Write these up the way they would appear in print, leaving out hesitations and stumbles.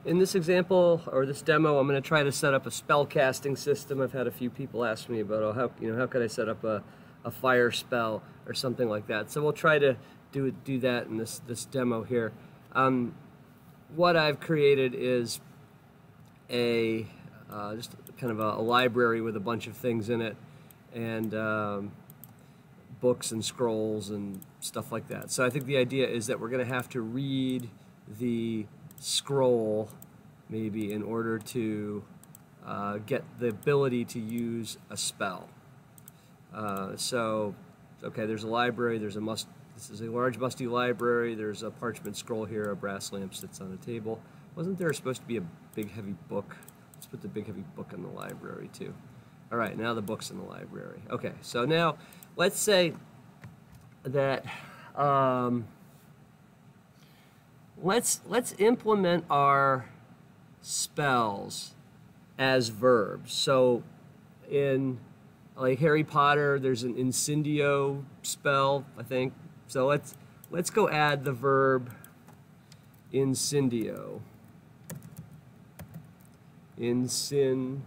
In this example or this demo, I'm going to try to set up a spell casting system. I've had a few people ask me about, oh, how could I set up a fire spell or something like that. So we'll try to do that in this demo here. What I've created is a just kind of a library with a bunch of things in it, and books and scrolls and stuff like that. So I think the idea is that we're going to have to read the scroll maybe in order to get the ability to use a spell. So okay, there's a library, this is a large musty library, there's a parchment scroll here, a brass lamp sits on a table. Wasn't there supposed to be a big heavy book? Let's put the big heavy book in the library too. All right, now the book's in the library. Okay, so now let's say that let's implement our spells as verbs. So in like Harry Potter, there's an incendio spell, I think. So let's go add the verb incendio. Incendio.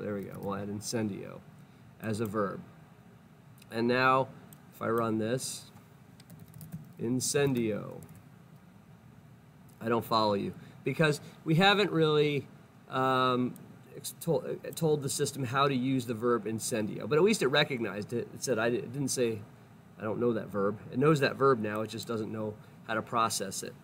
There we go. We'll add incendio as a verb. And now, if I run this, incendio. I don't follow you because we haven't really told the system how to use the verb incendio, but at least it recognized it. It said it didn't say I don't know that verb. It knows that verb now. It just doesn't know how to process it.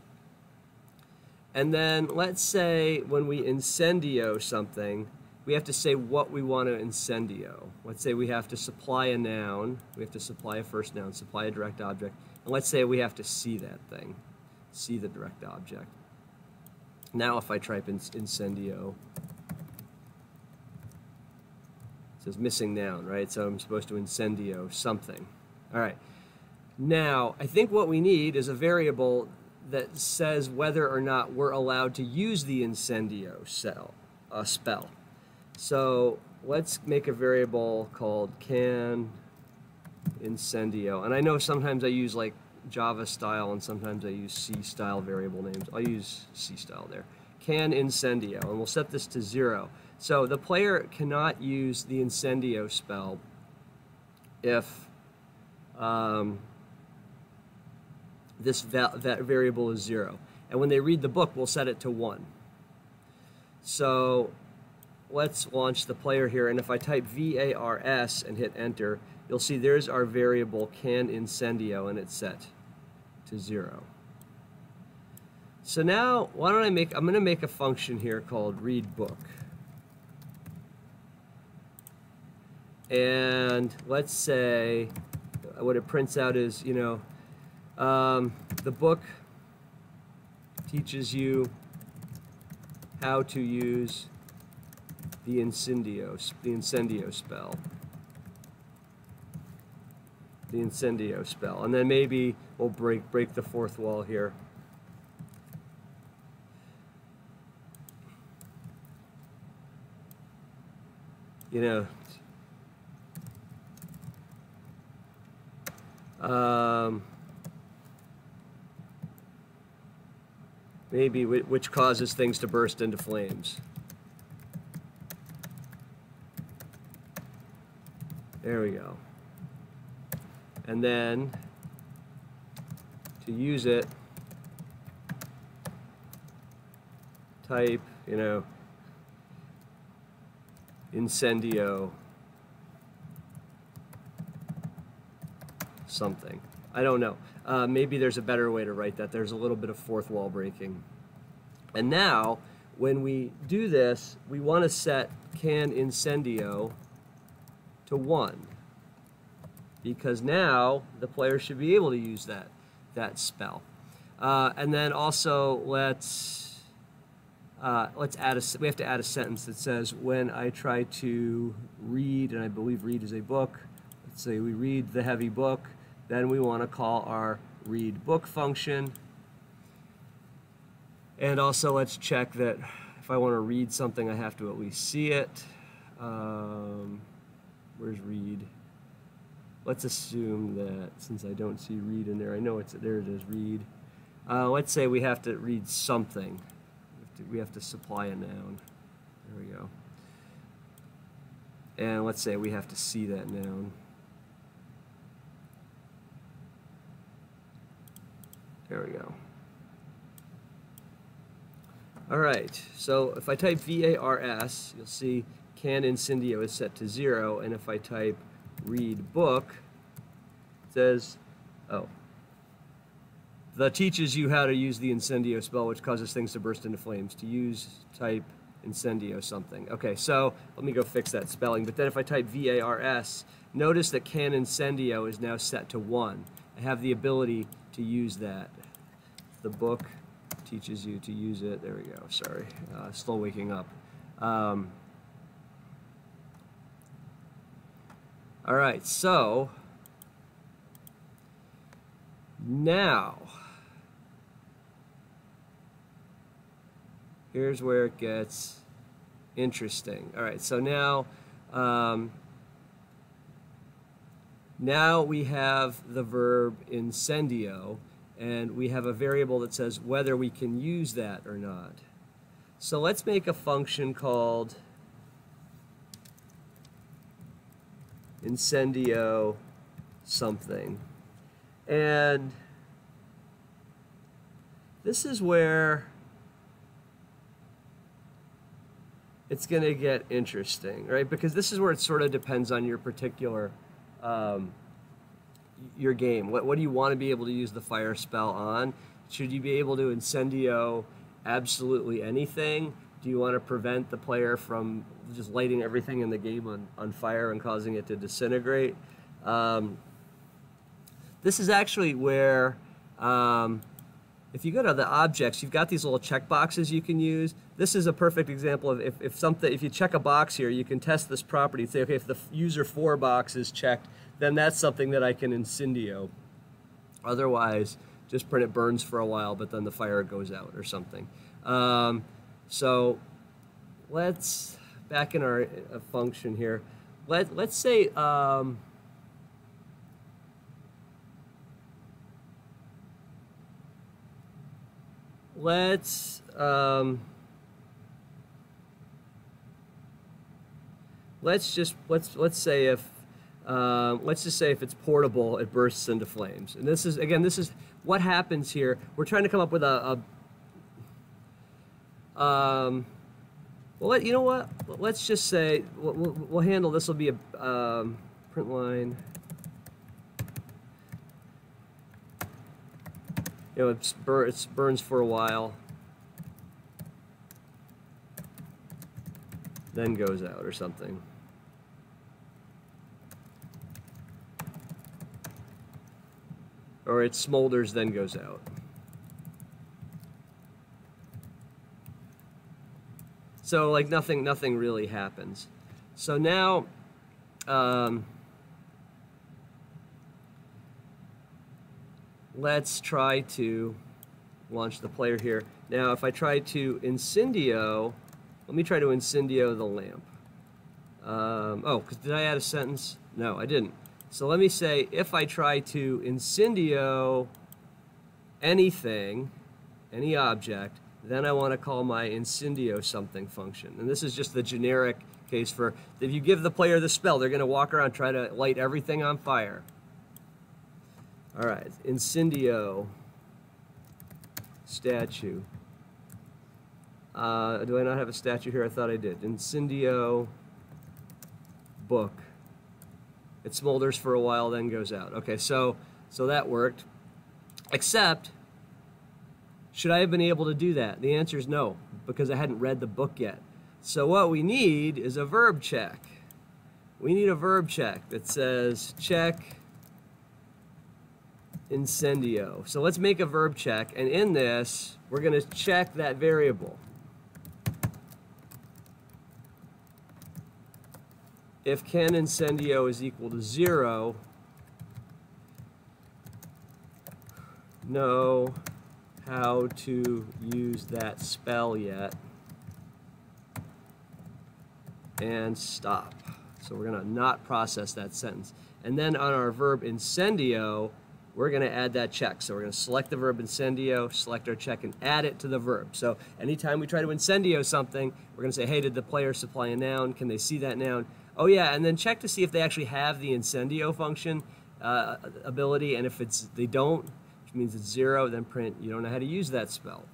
And then let's say when we incendio something, we have to say what we want to incendio. Let's say we have to supply a noun, we have to supply a first noun, supply a direct object, and let's say we have to see that thing, see the direct object. Now if I type in incendio, it says missing noun, right? So I'm supposed to incendio something. All right. Now, I think what we need is a variable that says whether or not we're allowed to use the incendio spell. So let's make a variable called can incendio. And I know sometimes I use like Java style and sometimes I use C style variable names. I'll use C style there. Can incendio, and we'll set this to 0. So the player cannot use the incendio spell if that variable is 0. And when they read the book, we'll set it to 1. So let's launch the player here, and if I type VARS and hit enter, you'll see there's our variable can incendio, and it's set to 0. So now, why don't I'm going to make a function here called read book. And let's say what it prints out is, the book teaches you how to use the incendio spell. The incendio spell. And then maybe we'll break the fourth wall here. Maybe which causes things to burst into flames. There we go. And then to use it, type, incendio something. I don't know. Maybe there's a better way to write that. There's a little bit of fourth wall breaking. And now, when we do this, we want to set can incendio to 1. Because now the player should be able to use that spell. And then also let's add we have to add a sentence that says when I try to read, and I believe read is a book. Let's say we read the heavy book. Then we want to call our read book function. And also let's check that if I want to read something, I have to at least see it. Where's read? Let's assume that since I don't see read in there, I know there it is, read. Let's say we have to read something. We have to supply a noun. There we go. And let's say we have to see that noun. There we go. All right, so if I type VARS, you'll see can Incendio is set to 0, and if I type read book, it says, oh, that teaches you how to use the Incendio spell, which causes things to burst into flames. To use, type Incendio something. Okay, so let me go fix that spelling. But then if I type VARS, notice that can Incendio is now set to 1. I have the ability to use that. The book teaches you to use it. There we go. Sorry, still waking up. All right, so now here's where it gets interesting. All right, so now now we have the verb incendio, and we have a variable that says whether we can use that or not. So let's make a function called incendio something. And this is where it's going to get interesting, right? Because this is where it sort of depends on your particular your game. What do you want to be able to use the fire spell on? Should you be able to incendio absolutely anything? Do you want to prevent the player from just lighting everything in the game on fire and causing it to disintegrate? This is actually where, if you go to the objects, you've got these little check boxes you can use. This is a perfect example of if you check a box here, you can test this property and say, okay, if the user 4 box is checked, then that's something that I can incendio. Otherwise, just print it burns for a while, but then the fire goes out or something. So let's, back in our function here, let's say, let's just say if it's portable, it bursts into flames. And this is, again, this is what happens here. We're trying to come up with well, you know what? Let's just say we'll handle this. Will be a print line. You know, it burns for a while, then goes out or something. Or it smolders, then goes out. So like nothing really happens. So now, let's try to launch the player here. Now, if I try to incendio, let me try to incendio the lamp. Oh, did I add a sentence? No, I didn't. So let me say, if I try to incendio anything, any object, then I want to call my incendio something function. And this is just the generic case for, if you give the player the spell, they're going to walk around, try to light everything on fire. All right, incendio statue. Do I not have a statue here? I thought I did. Incendio book. It smolders for a while, then goes out. Okay, so that worked. Except, should I have been able to do that? The answer is no, because I hadn't read the book yet. So what we need is a verb check. We need a verb check that says check incendio. So let's make a verb check, and in this, we're going to check that variable. If can incendio is equal to 0, know how to use that spell yet, and stop. So we're going to not process that sentence. And then on our verb incendio, we're going to add that check. So we're going to select the verb incendio, select our check, and add it to the verb. So anytime we try to incendio something, we're going to say, hey, did the player supply a noun? Can they see that noun? Oh yeah, and then check to see if they actually have the incendio function ability, and if they don't, which means it's 0, then print you don't know how to use that spell.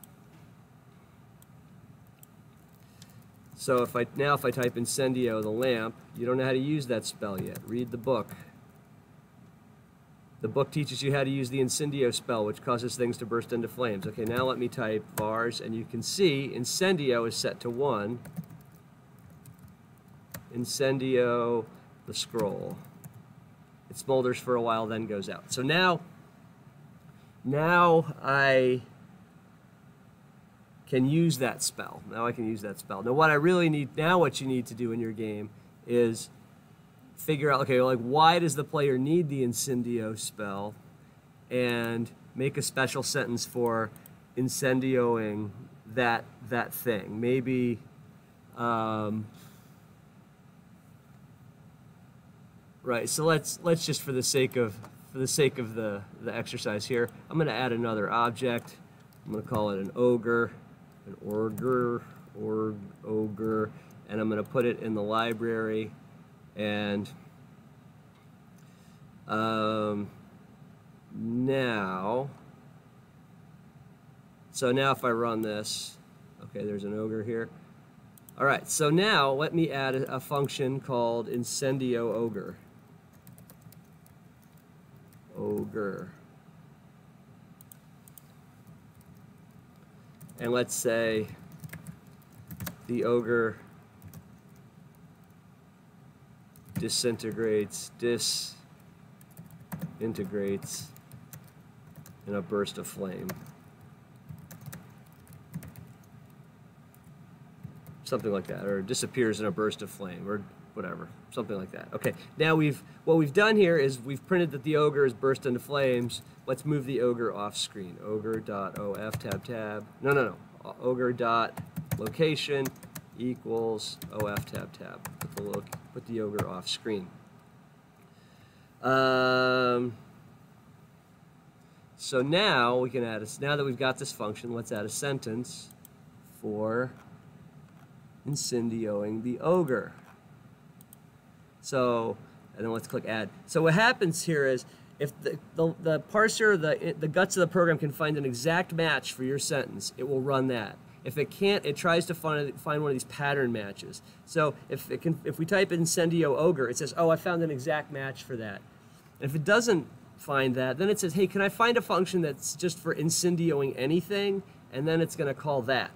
So if I type incendio, the lamp, you don't know how to use that spell yet. Read the book. The book teaches you how to use the incendio spell, which causes things to burst into flames. Okay, now let me type vars, and you can see incendio is set to 1. Incendio, the scroll. It smolders for a while, then goes out. So now I can use that spell. Now I can use that spell. Now what I really need, now what you need to do in your game is figure out, okay, like why does the player need the incendio spell, and make a special sentence for incendioing that thing. Maybe right. So let's just for the sake of the exercise here, I'm going to add another object. I'm going to call it an ogre, ogre, and I'm going to put it in the library. And now if I run this, okay, there's an ogre here. All right, so now let me add a function called incendio ogre. And let's say the ogre disintegrates in a burst of flame. Something like that, or disappears in a burst of flame, or whatever, something like that. Okay, now what we've done here is we've printed that the ogre is burst into flames. Let's move the ogre off screen. Ogre.of tab. No. Ogre.location equals of tab. Put the ogre off screen. So now we can now that we've got this function, let's add a sentence for incendioing the ogre. So, and then let's click add. So what happens here is, if the parser, the guts of the program can find an exact match for your sentence, it will run that. If it can't, it tries to find one of these pattern matches. So if we type incendio ogre, it says, oh, I found an exact match for that. And if it doesn't find that, then it says, hey, can I find a function that's just for incendioing anything? And then it's going to call that.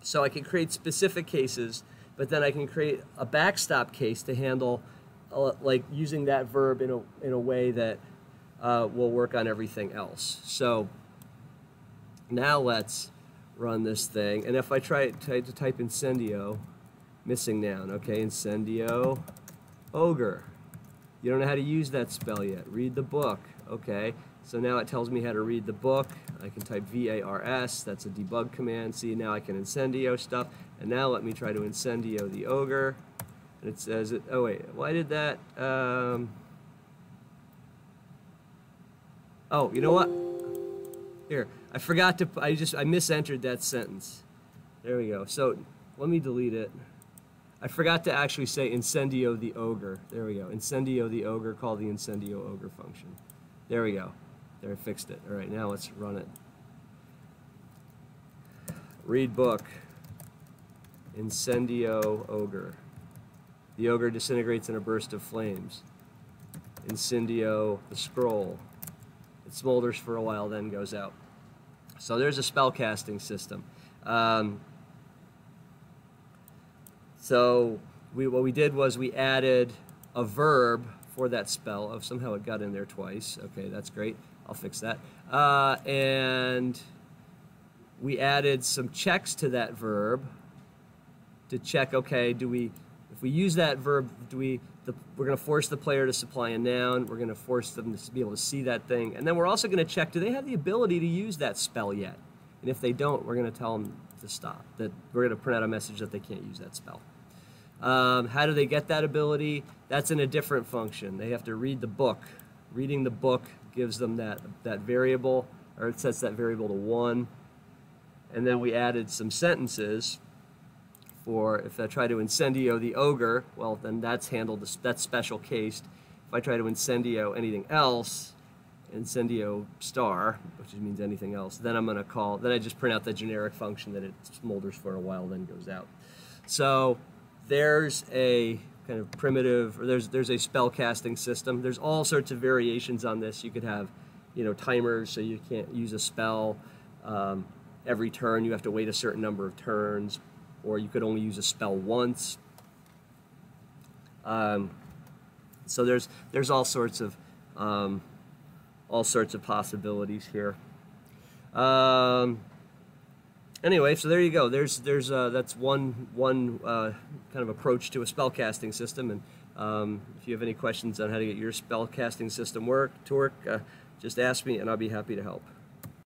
So I can create specific cases, but then I can create a backstop case to handle like using that verb in a way that will work on everything else. So now let's run this thing, and if I try to type incendio, missing noun, okay, incendio ogre. You don't know how to use that spell yet. Read the book, okay. So now it tells me how to read the book. I can type VARS, that's a debug command. See, now I can incendio stuff. And now let me try to incendio the ogre. And it says, oh wait, why did that? Oh, you know what? Here, I forgot to, I misentered that sentence. There we go. So let me delete it. I forgot to actually say incendio the ogre. There we go. Incendio the ogre, call the incendio ogre function. There we go. There, I fixed it. All right, now let's run it. Read book. Incendio ogre. The ogre disintegrates in a burst of flames. Incendio the scroll. It smolders for a while, then goes out. So there's a spell casting system. So what we did was we added a verb for that spell. Oh, somehow it got in there twice. Okay, that's great. I'll fix that. And we added some checks to that verb to check, okay, if we use that verb, we're going to force the player to supply a noun. We're going to force them to be able to see that thing. And then we're also going to check, do they have the ability to use that spell yet? And if they don't, we're going to tell them to stop. That we're going to print out a message that they can't use that spell. How do they get that ability? That's in a different function. They have to read the book. Reading the book gives them that variable, or it sets that variable to 1. And then we added some sentences for if I try to incendio the ogre, well, then that's handled, that's special cased. If I try to incendio anything else, incendio star, which means anything else, then I'm going to call, then I just print out the generic function that it smolders for a while, then goes out. So there's a kind of primitive, or there's a spell casting system. There's all sorts of variations on this. You could have, you know, timers, so you can't use a spell every turn. You have to wait a certain number of turns, or you could only use a spell once. So there's all sorts of possibilities here. Anyway, so there you go. That's one kind of approach to a spellcasting system. And if you have any questions on how to get your spellcasting system to work, just ask me, and I'll be happy to help.